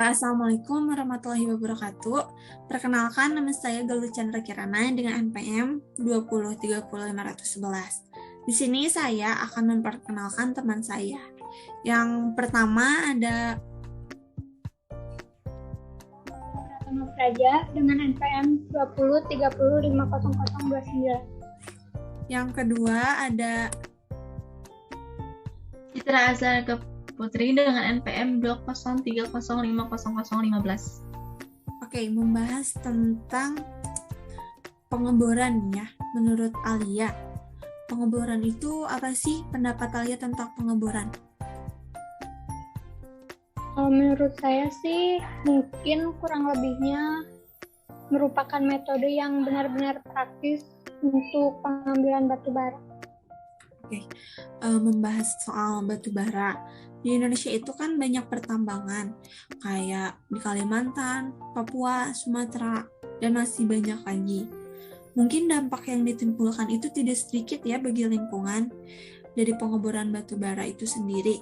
Assalamualaikum warahmatullahi wabarakatuh. Perkenalkan, nama saya Galuh Chandra Kirana dengan NPM 2030511. Di sini saya akan memperkenalkan teman saya. Yang pertama ada Pratama Praja dengan NPM 20305029. Yang kedua ada Citra Azhar Putri dengan NPM 203050015. Oke, membahas tentang pengeboran ya. Menurut Alia, pengeboran itu apa sih? Pendapat Alia tentang pengeboran? Menurut saya sih mungkin kurang lebihnya merupakan metode yang benar-benar praktis untuk pengambilan batu bara. Oke, membahas soal batu bara. Di Indonesia itu kan banyak pertambangan, kayak di Kalimantan, Papua, Sumatera, dan masih banyak lagi. Mungkin dampak yang ditimbulkan itu tidak sedikit ya bagi lingkungan dari pengeboran batu bara itu sendiri.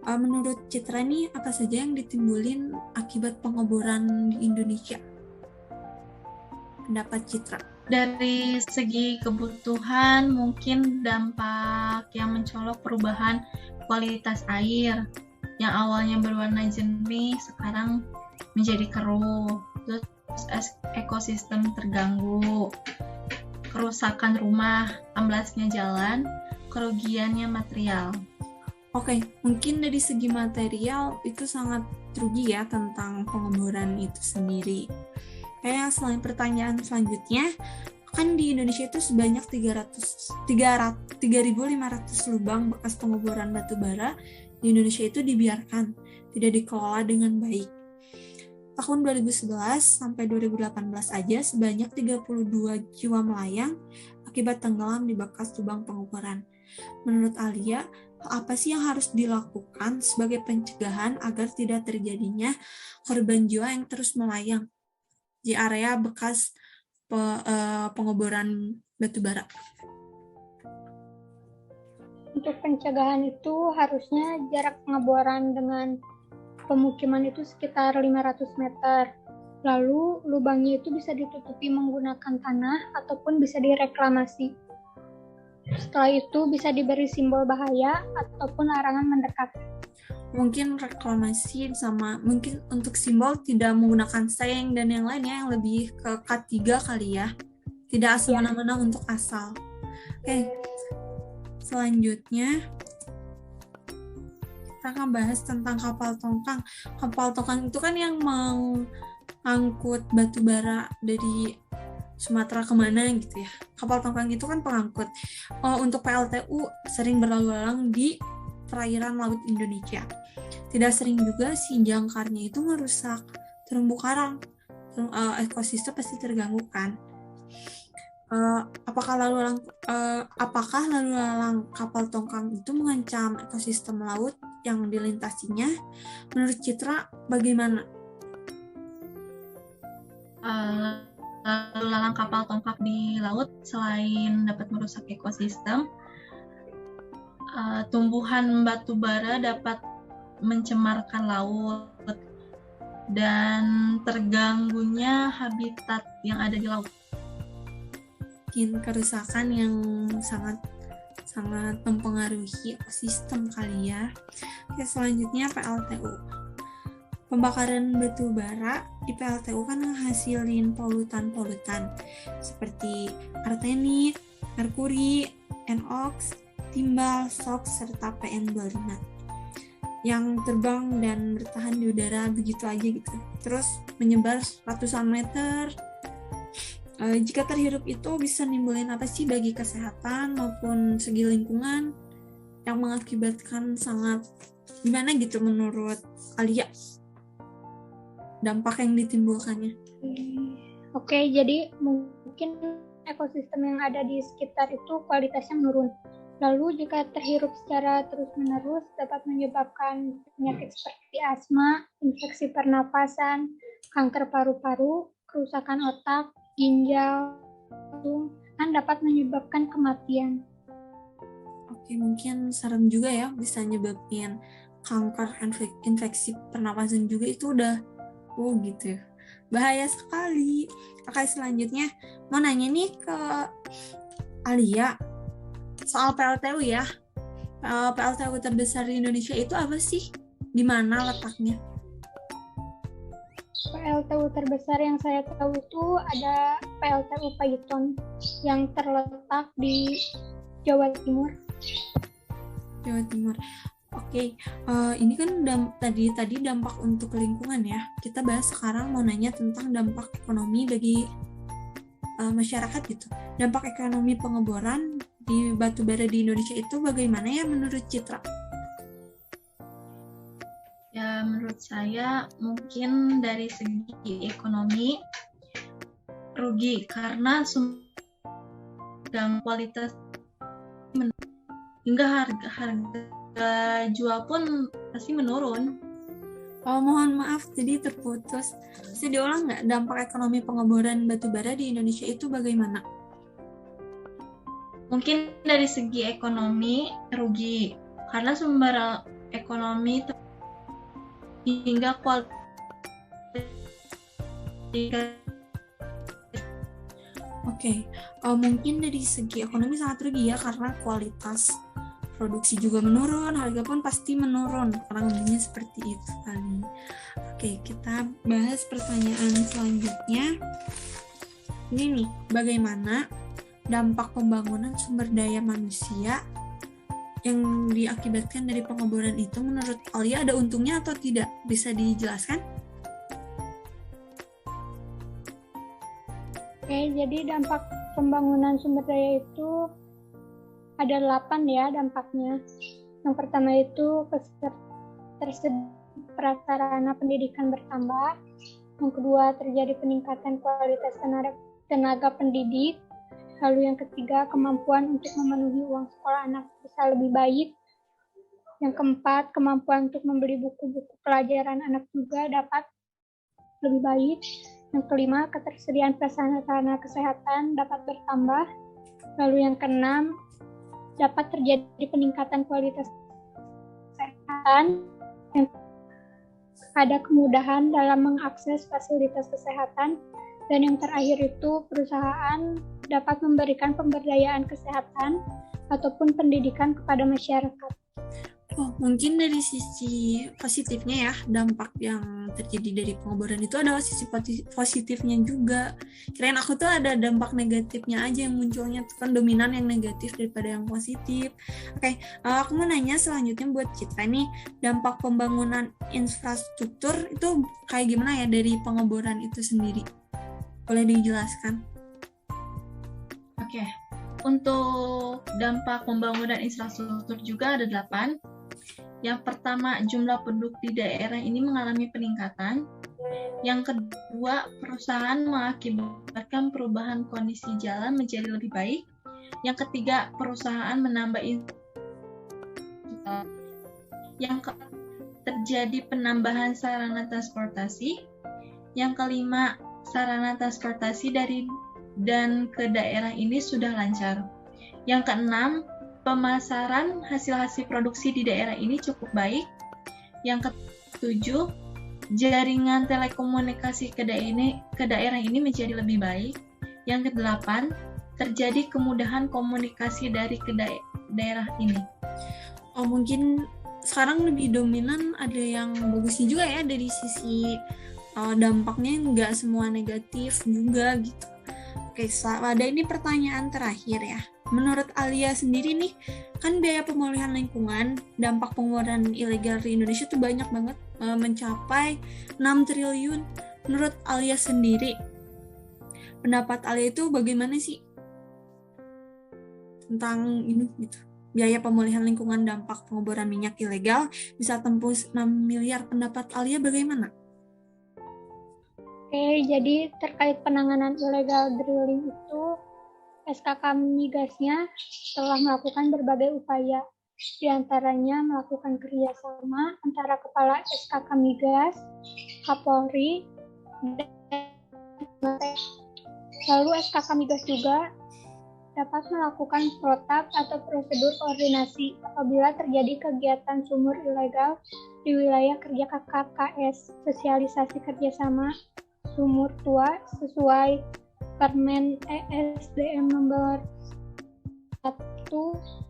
Menurut Citra nih, apa saja yang ditimbulin akibat pengeboran di Indonesia? Pendapat Citra. Dari segi kebutuhan, mungkin dampak yang mencolok perubahan kualitas air yang awalnya berwarna jernih sekarang menjadi keruh, terus ekosistem terganggu, kerusakan rumah, amblasnya jalan, kerugiannya material. Oke, mungkin dari segi material itu sangat rugi ya tentang pengeboran itu sendiri. Kayak selain pertanyaan selanjutnya, kan di Indonesia itu sebanyak 3.500 lubang bekas pengeboran batu bara di Indonesia itu dibiarkan, tidak dikelola dengan baik. Tahun 2011 sampai 2018 aja sebanyak 32 jiwa melayang akibat tenggelam di bekas lubang pengeboran. Menurut Alia, apa sih yang harus dilakukan sebagai pencegahan agar tidak terjadinya korban jiwa yang terus melayang di area bekas pengeboran batu bara? Untuk pencegahan itu harusnya jarak pengeboran dengan pemukiman itu sekitar 500 meter. Lalu lubangnya itu bisa ditutupi menggunakan tanah ataupun bisa direklamasi. Setelah itu bisa diberi simbol bahaya ataupun larangan mendekat. Mungkin reklamasi sama mungkin untuk simbol tidak menggunakan seng dan yang lainnya yang lebih ke K3 kali ya. Tidak semena-mena untuk asal. Oke. Selanjutnya kita akan bahas tentang kapal tongkang. Kapal tongkang itu kan yang mengangkut batu bara dari Sumatera kemana gitu ya. Kapal tongkang itu kan pengangkut. Untuk PLTU sering berlalu lalang di perairan laut Indonesia. Tidak sering juga si jangkarnya itu merusak terumbu karang. Ekosistem pasti terganggu kan. Apakah lalu lalang kapal tongkang itu mengancam ekosistem laut yang dilintasinya? Menurut Citra, bagaimana? Lalu lalang kapal tongkang di laut selain dapat merusak ekosistem, tumbuhan batu bara dapat mencemarkan laut dan terganggunya habitat yang ada di laut. Mungkin kerusakan yang sangat mempengaruhi ekosistem kali ya. Oke, selanjutnya PLTU. Pembakaran batu bara di PLTU kan menghasilin polutan-polutan seperti arsenik, merkuri, NOx, timbal, SOx, serta PM2,5 yang terbang dan bertahan di udara begitu aja gitu. Terus menyebar ratusan meter. Jika terhirup itu bisa nimbulin apa sih bagi kesehatan maupun segi lingkungan yang mengakibatkan sangat gimana gitu menurut Alia dampak yang ditimbulkannya? Oke, jadi mungkin ekosistem yang ada di sekitar itu kualitasnya menurun. Lalu jika terhirup secara terus-menerus dapat menyebabkan penyakit seperti asma, infeksi pernapasan, kanker paru-paru, kerusakan otak, ginjal, kan dapat menyebabkan kematian. Oke, mungkin serem juga ya bisa nyebabin kanker, infeksi pernapasan juga itu udah gitu. Bahaya sekali. Oke, selanjutnya mau nanya nih ke Alia soal PLTU ya. PLTU terbesar di Indonesia itu apa sih? Di mana letaknya? PLTU terbesar yang saya tahu itu ada PLTU Paiton yang terletak di Jawa Timur. Jawa Timur. Oke, ini kan tadi dampak untuk lingkungan ya. Kita bahas sekarang mau nanya tentang dampak ekonomi bagi masyarakat gitu. Dampak ekonomi pengeboran di batubara di Indonesia itu bagaimana ya menurut Citra? Ya, menurut saya mungkin dari segi ekonomi rugi karena kualitas hingga harga jual pun pasti menurun. Mohon maaf, jadi terputus. Bisa diulang nggak dampak ekonomi pengeboran batubara di Indonesia itu bagaimana? Mungkin dari segi ekonomi rugi karena sumber ekonomi hingga kualitas. Oke, mungkin dari segi ekonomi sangat rugi ya karena kualitas produksi juga menurun, harga pun pasti menurun, kurang lebihnya seperti itu kali. Oke, kita bahas pertanyaan selanjutnya. Ini nih, bagaimana dampak pembangunan sumber daya manusia yang diakibatkan dari pengeboran itu menurut Alia ada untungnya atau tidak? Bisa dijelaskan? Oke, jadi dampak pembangunan sumber daya itu ada 8 ya dampaknya. Yang pertama itu prasarana pendidikan bertambah. Yang kedua terjadi peningkatan kualitas tenaga pendidik. Lalu yang ketiga kemampuan untuk memenuhi uang sekolah anak bisa lebih baik. Yang keempat kemampuan untuk membeli buku-buku pelajaran anak juga dapat lebih baik. Yang kelima ketersediaan prasarana kesehatan dapat bertambah. Lalu yang keenam dapat terjadi peningkatan kualitas kesehatan, yang ada kemudahan dalam mengakses fasilitas kesehatan, dan yang terakhir itu perusahaan dapat memberikan pemberdayaan kesehatan ataupun pendidikan kepada masyarakat. Mungkin dari sisi positifnya ya, dampak yang terjadi dari pengeboran itu ada sisi positifnya juga. Kirain aku tuh ada dampak negatifnya aja yang munculnya, tuh kan dominan yang negatif daripada yang positif. Oke, aku mau nanya selanjutnya buat Citra nih, dampak pembangunan infrastruktur itu kayak gimana ya dari pengeboran itu sendiri? Boleh dijelaskan? Oke, untuk dampak pembangunan infrastruktur juga ada 8. Yang pertama, jumlah penduduk di daerah ini mengalami peningkatan. Yang kedua, perusahaan mengakibatkan perubahan kondisi jalan menjadi lebih baik. Yang ketiga, perusahaan menambah yang terjadi penambahan sarana transportasi. Yang kelima, sarana transportasi dari dan ke daerah ini sudah lancar. Yang keenam, pemasaran hasil-hasil produksi di daerah ini cukup baik. Yang ketujuh, jaringan telekomunikasi ke daerah ini menjadi lebih baik. Yang kedelapan, terjadi kemudahan komunikasi dari ke daerah ini. Mungkin sekarang lebih dominan ada yang bagusnya juga ya dari sisi dampaknya, nggak semua negatif juga gitu. Oke, ada ini pertanyaan terakhir ya. Menurut Alia sendiri nih, kan biaya pemulihan lingkungan, dampak pengeboran ilegal di Indonesia tuh banyak banget, mencapai 6 triliun. Menurut Alia sendiri, pendapat Alia itu bagaimana sih tentang ini gitu? Biaya pemulihan lingkungan dampak pengeboran minyak ilegal bisa tembus 6 miliar. Pendapat Alia bagaimana? Oke, jadi terkait penanganan illegal drilling itu, SKK Migasnya telah melakukan berbagai upaya, di antaranya melakukan kerjasama antara Kepala SKK Migas, Kapolri, dan lalu SKK Migas juga dapat melakukan protap atau prosedur koordinasi apabila terjadi kegiatan sumur ilegal di wilayah kerja KKKS, sosialisasi kerjasama sumur tua sesuai Permen ESDM nomor 1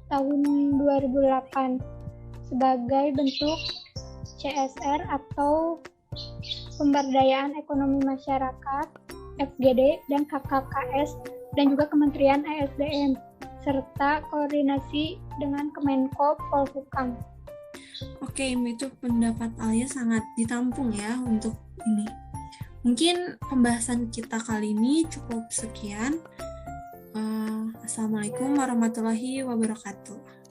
tahun 2008 sebagai bentuk CSR atau Pemberdayaan Ekonomi Masyarakat, FGD, dan KKKS, dan juga Kementerian ESDM, serta koordinasi dengan Kemenko Polhukam. Oke, itu pendapat Alia sangat ditampung ya untuk ini. Mungkin pembahasan kita kali ini cukup sekian. Assalamualaikum warahmatullahi wabarakatuh.